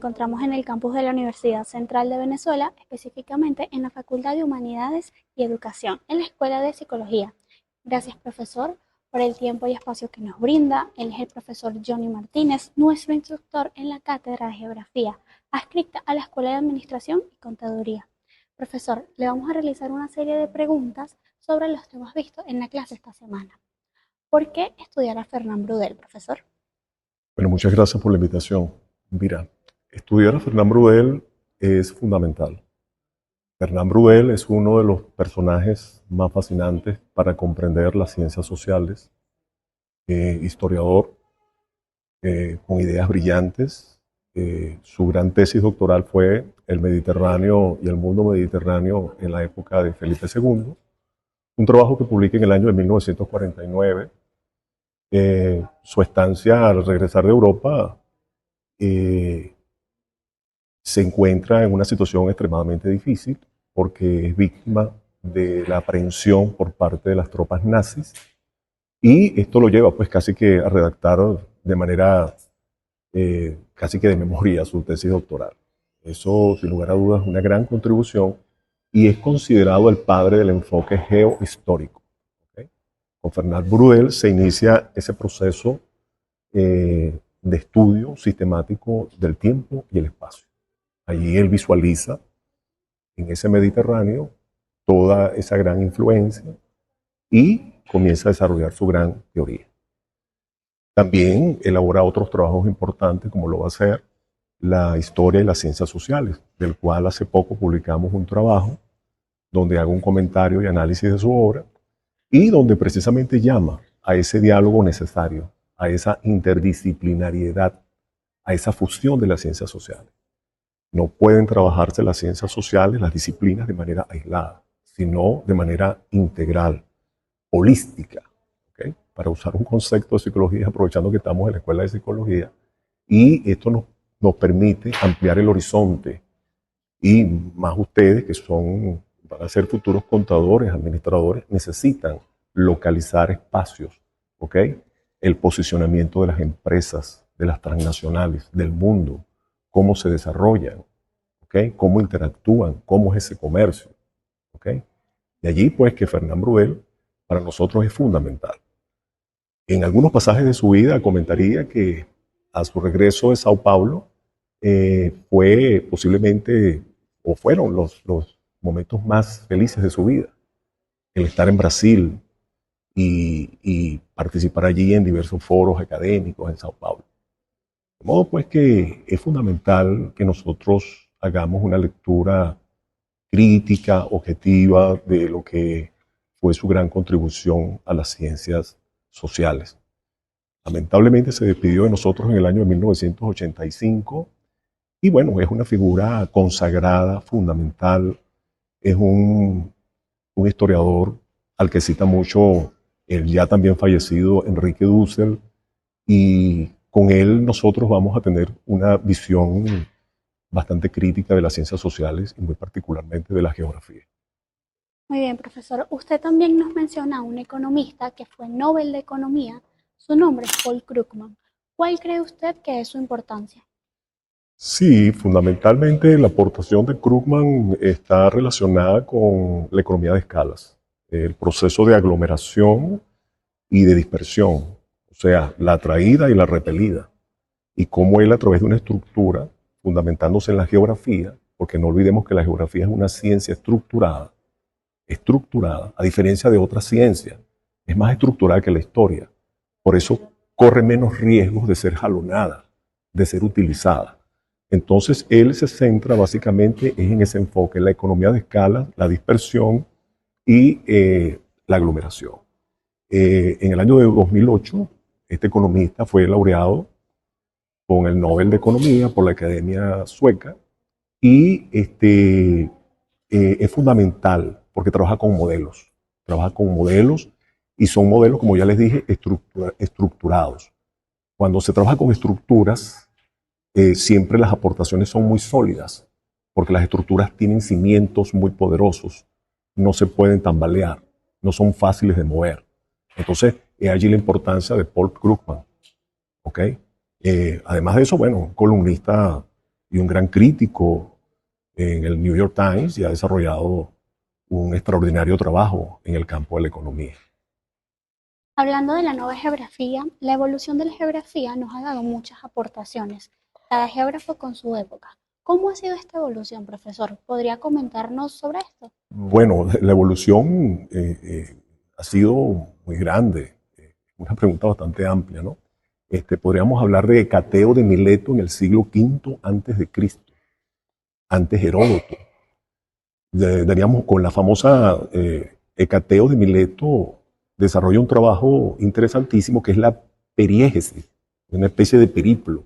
encontramos en el campus de la Universidad Central de Venezuela, específicamente en la Facultad de Humanidades y Educación, en la Escuela de Psicología. Gracias, profesor, por el tiempo y espacio que nos brinda. Él es el profesor Johnny Martínez, nuestro instructor en la Cátedra de Geografía, adscrita a la Escuela de Administración y Contaduría. Profesor, le vamos a realizar una serie de preguntas sobre los temas vistos en la clase esta semana. ¿Por qué estudiar a Fernán Braudel, profesor? Bueno, muchas gracias por la invitación. Mira, estudiar a Fernán Braudel es fundamental. Fernán Braudel es uno de los personajes más fascinantes para comprender las ciencias sociales, historiador con ideas brillantes. Su gran tesis doctoral fue El Mediterráneo y el mundo mediterráneo en la época de Felipe II, un trabajo que publica en el año de 1949. Su estancia al regresar de Europa se encuentra en una situación extremadamente difícil porque es víctima de la aprehensión por parte de las tropas nazis, y esto lo lleva pues casi que a redactar de manera casi que de memoria su tesis doctoral. Eso sin lugar a dudas es una gran contribución y es considerado el padre del enfoque geohistórico. ¿Okay? Con Fernán Braudel se inicia ese proceso de estudio sistemático del tiempo y el espacio. Allí él visualiza en ese Mediterráneo toda esa gran influencia y comienza a desarrollar su gran teoría. También elabora otros trabajos importantes, como lo va a ser la historia y las ciencias sociales, del cual hace poco publicamos un trabajo donde hago un comentario y análisis de su obra y donde precisamente llama a ese diálogo necesario, a esa interdisciplinariedad, a esa fusión de las ciencias sociales. No pueden trabajarse las ciencias sociales, las disciplinas, de manera aislada, sino de manera integral, holística, ¿okay? Para usar un concepto de psicología, aprovechando que estamos en la escuela de psicología, y esto nos permite ampliar el horizonte, y más ustedes que van a ser futuros contadores, administradores, necesitan localizar espacios, ¿ok? El posicionamiento de las empresas, de las transnacionales, del mundo, cómo se desarrollan, ¿okay? Cómo interactúan, cómo es ese comercio, ¿okay? De allí pues que Fernán Braudel para nosotros es fundamental. En algunos pasajes de su vida comentaría que a su regreso de Sao Paulo fue posiblemente, o fueron los momentos más felices de su vida. El estar en Brasil y participar allí en diversos foros académicos en Sao Paulo. De modo pues que es fundamental que nosotros hagamos una lectura crítica, objetiva, de lo que fue su gran contribución a las ciencias sociales. Lamentablemente se despidió de nosotros en el año de 1985 y bueno, es una figura consagrada, fundamental, es un historiador al que cita mucho el ya también fallecido Enrique Dussel, y con él nosotros vamos a tener una visión bastante crítica de las ciencias sociales y muy particularmente de la geografía. Muy bien, profesor. Usted también nos menciona a un economista que fue Nobel de Economía. Su nombre es Paul Krugman. ¿Cuál cree usted que es su importancia? Sí, fundamentalmente la aportación de Krugman está relacionada con la economía de escalas, el proceso de aglomeración y de dispersión, o sea, la atraída y la repelida, y cómo él a través de una estructura, fundamentándose en la geografía, porque no olvidemos que la geografía es una ciencia estructurada, a diferencia de otras ciencias, es más estructurada que la historia, por eso corre menos riesgos de ser jalonada, de ser utilizada. Entonces, él se centra básicamente en ese enfoque, la economía de escala, la dispersión y la aglomeración. En el año de 2008, este economista fue laureado con el Nobel de Economía por la Academia Sueca y es fundamental porque trabaja con modelos y son modelos, como ya les dije, estructurados. Cuando se trabaja con estructuras, siempre las aportaciones son muy sólidas, porque las estructuras tienen cimientos muy poderosos, no se pueden tambalear, no son fáciles de mover. Entonces, es allí la importancia de Paul Krugman. ¿Okay? Además de eso, bueno, un columnista y un gran crítico en el New York Times y ha desarrollado un extraordinario trabajo en el campo de la economía. Hablando de la nueva geografía, la evolución de la geografía nos ha dado muchas aportaciones, cada geógrafo con su época. ¿Cómo ha sido esta evolución, profesor? ¿Podría comentarnos sobre esto? Bueno, la evolución ha sido muy grande, una pregunta bastante amplia, ¿no? Podríamos hablar de Hecateo de Mileto en el siglo V antes de Cristo, antes Heródoto. Daríamos con la famosa Hecateo de Mileto, desarrolla un trabajo interesantísimo que es la periégesis, una especie de periplo,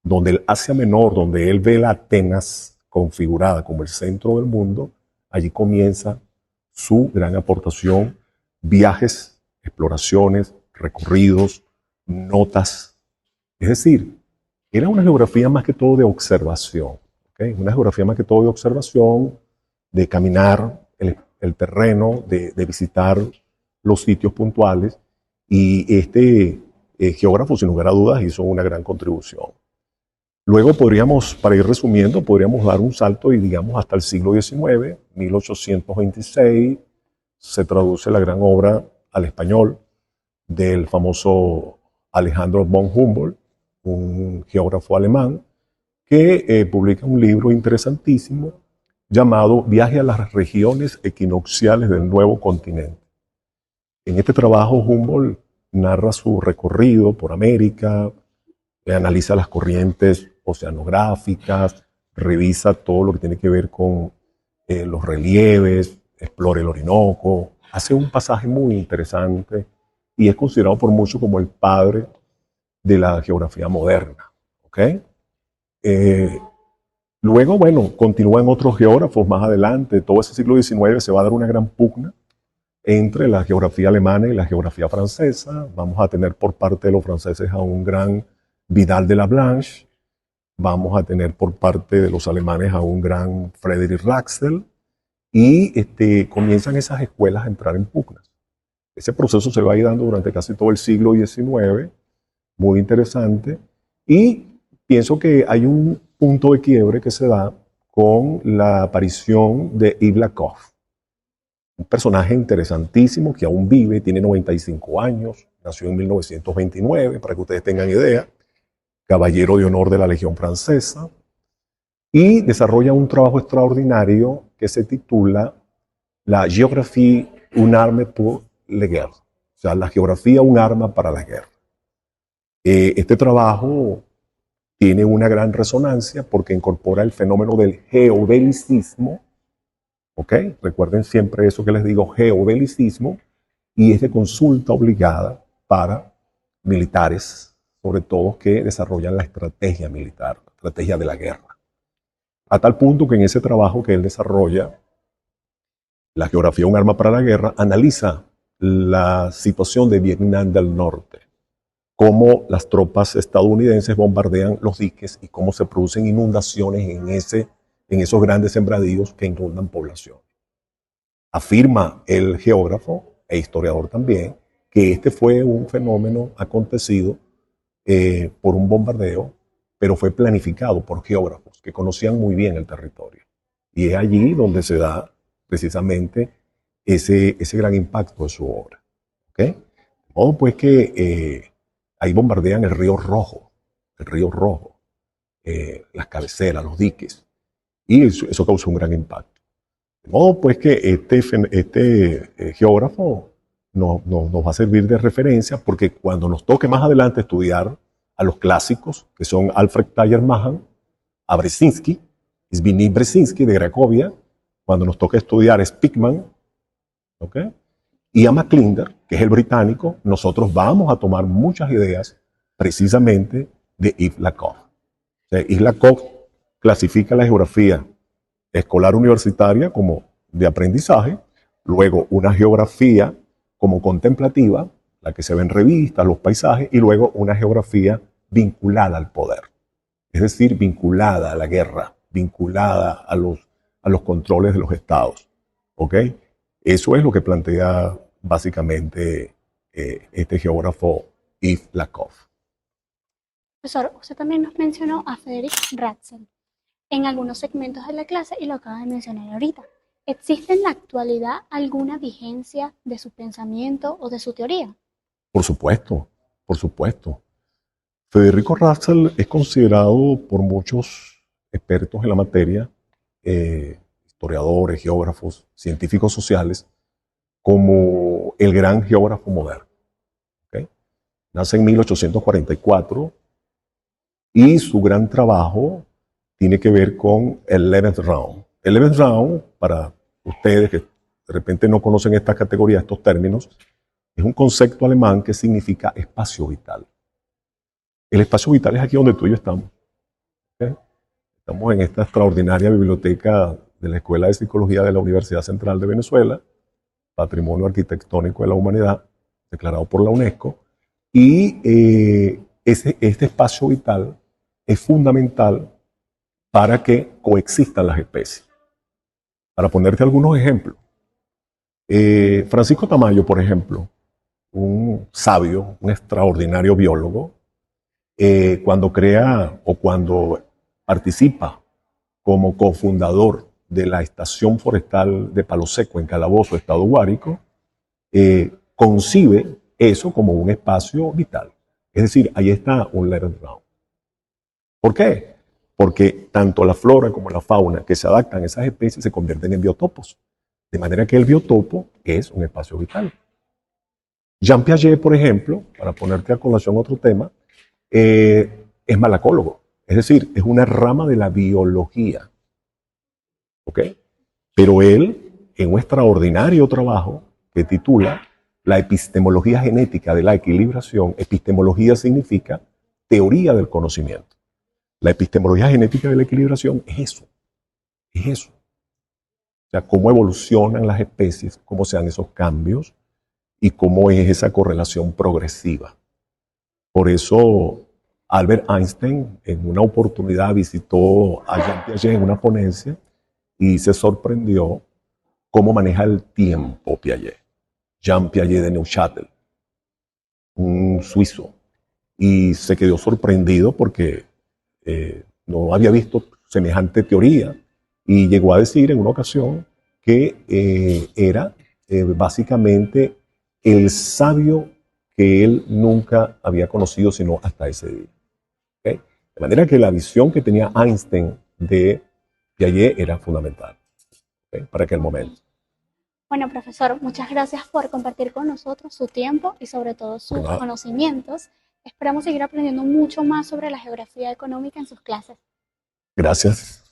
donde el Asia Menor, donde él ve la Atenas configurada como el centro del mundo, allí comienza su gran aportación, viajes, exploraciones, recorridos, notas. Es decir, era una geografía más que todo de observación, ¿okay? Una geografía más que todo de observación, de caminar el terreno, de visitar los sitios puntuales, y este geógrafo, sin lugar a dudas, hizo una gran contribución. Luego podríamos, para ir resumiendo, podríamos dar un salto y digamos hasta el siglo XIX, 1826, se traduce la gran obra al español del famoso Alejandro von Humboldt, un geógrafo alemán, que publica un libro interesantísimo llamado Viaje a las regiones equinocciales del nuevo continente. En este trabajo Humboldt narra su recorrido por América, analiza las corrientes oceanográficas, revisa todo lo que tiene que ver con los relieves, explora el Orinoco, hace un pasaje muy interesante y es considerado por muchos como el padre de la geografía moderna. ¿Okay? Luego, bueno, continúan otros geógrafos más adelante. Todo ese siglo XIX se va a dar una gran pugna entre la geografía alemana y la geografía francesa. Vamos a tener por parte de los franceses a un gran Vidal de la Blanche. Vamos a tener por parte de los alemanes a un gran Friedrich Ratzel. Y comienzan esas escuelas a entrar en pugnas. Ese proceso se va a ir dando durante casi todo el siglo XIX, muy interesante. Y pienso que hay un punto de quiebre que se da con la aparición de Yves Lacoste, un personaje interesantísimo que aún vive, tiene 95 años, nació en 1929, para que ustedes tengan idea, caballero de honor de la Legión Francesa, y desarrolla un trabajo extraordinario que se titula La Géographie, un arme pour la guerre, o sea, la geografía, un arma para la guerra. Este trabajo tiene una gran resonancia porque incorpora el fenómeno del geobelicismo. ¿Ok? Recuerden siempre eso que les digo, geobelicismo, y es de consulta obligada para militares, sobre todo que desarrollan la estrategia militar, la estrategia de la guerra. A tal punto que en ese trabajo que él desarrolla, La geografía, un arma para la guerra, analiza la situación de Vietnam del Norte, cómo las tropas estadounidenses bombardean los diques y cómo se producen inundaciones en esos grandes sembradíos que inundan población. Afirma el geógrafo e historiador también que este fue un fenómeno acontecido por un bombardeo, pero fue planificado por geógrafos que conocían muy bien el territorio. Y es allí donde se da precisamente ese gran impacto de su obra. ¿Okay? De modo pues que ahí bombardean el río Rojo, las cabeceras, los diques, y eso causó un gran impacto. De modo pues que este geógrafo nos va a servir de referencia porque cuando nos toque más adelante estudiar a los clásicos, que son Alfred Tallermahan, a Brzezinski, Zbigniew Brzezinski de Cracovia, cuando nos toque estudiar Speakman, ¿okay? Y a Maclinder, que es el británico, nosotros vamos a tomar muchas ideas precisamente de Yves Lacoste. O sea, Yves Lacoste clasifica la geografía escolar universitaria como de aprendizaje, luego una geografía como contemplativa, la que se ve en revistas, los paisajes, y luego una geografía vinculada al poder, es decir, vinculada a la guerra, vinculada a los controles de los estados. ¿Ok? Eso es lo que plantea básicamente este geógrafo Yves Lacoste. Profesor, usted también nos mencionó a Friedrich Ratzel. en algunos segmentos de la clase y lo acaba de mencionar ahorita. ¿Existe en la actualidad alguna vigencia de su pensamiento o de su teoría? Por supuesto, por supuesto. Federico Russell es considerado por muchos expertos en la materia, historiadores, geógrafos, científicos sociales, como el gran geógrafo moderno. ¿Okay? Nace en 1844 y su gran trabajo tiene que ver con el 11th Round. El 11th Round, para ustedes que de repente no conocen esta categoría, estos términos, es un concepto alemán que significa espacio vital. El espacio vital es aquí donde tú y yo estamos. ¿Okay? Estamos en esta extraordinaria biblioteca de la Escuela de Psicología de la Universidad Central de Venezuela, Patrimonio Arquitectónico de la Humanidad, declarado por la UNESCO, y este espacio vital es fundamental para que coexistan las especies. Para ponerte algunos ejemplos, Francisco Tamayo, por ejemplo, un sabio, un extraordinario biólogo, cuando crea o cuando participa como cofundador de la Estación Forestal de Palo Seco en Calabozo, Estado Guárico, concibe eso como un espacio vital. Es decir, ahí está un let it down. ¿Por qué? Porque tanto la flora como la fauna que se adaptan a esas especies se convierten en biotopos. De manera que el biotopo es un espacio vital. Jean Piaget, por ejemplo, para ponerte a colación otro tema, es malacólogo. Es decir, es una rama de la biología. ¿Ok? Pero él, en un extraordinario trabajo que titula La epistemología genética de la equilibración, epistemología significa teoría del conocimiento. La epistemología genética de la equilibración es eso, es eso. O sea, cómo evolucionan las especies, cómo se dan esos cambios y cómo es esa correlación progresiva. Por eso Albert Einstein en una oportunidad visitó a Jean Piaget en una ponencia y se sorprendió cómo maneja el tiempo Piaget. Jean Piaget de Neuchâtel, un suizo, y se quedó sorprendido porque no había visto semejante teoría y llegó a decir en una ocasión que era básicamente el sabio que él nunca había conocido sino hasta ese día. ¿Okay? De manera que la visión que tenía Einstein de Piaget era fundamental, ¿okay? Para aquel momento. Bueno, profesor, muchas gracias por compartir con nosotros su tiempo y sobre todo sus conocimientos. Esperamos seguir aprendiendo mucho más sobre la geografía económica en sus clases. Gracias.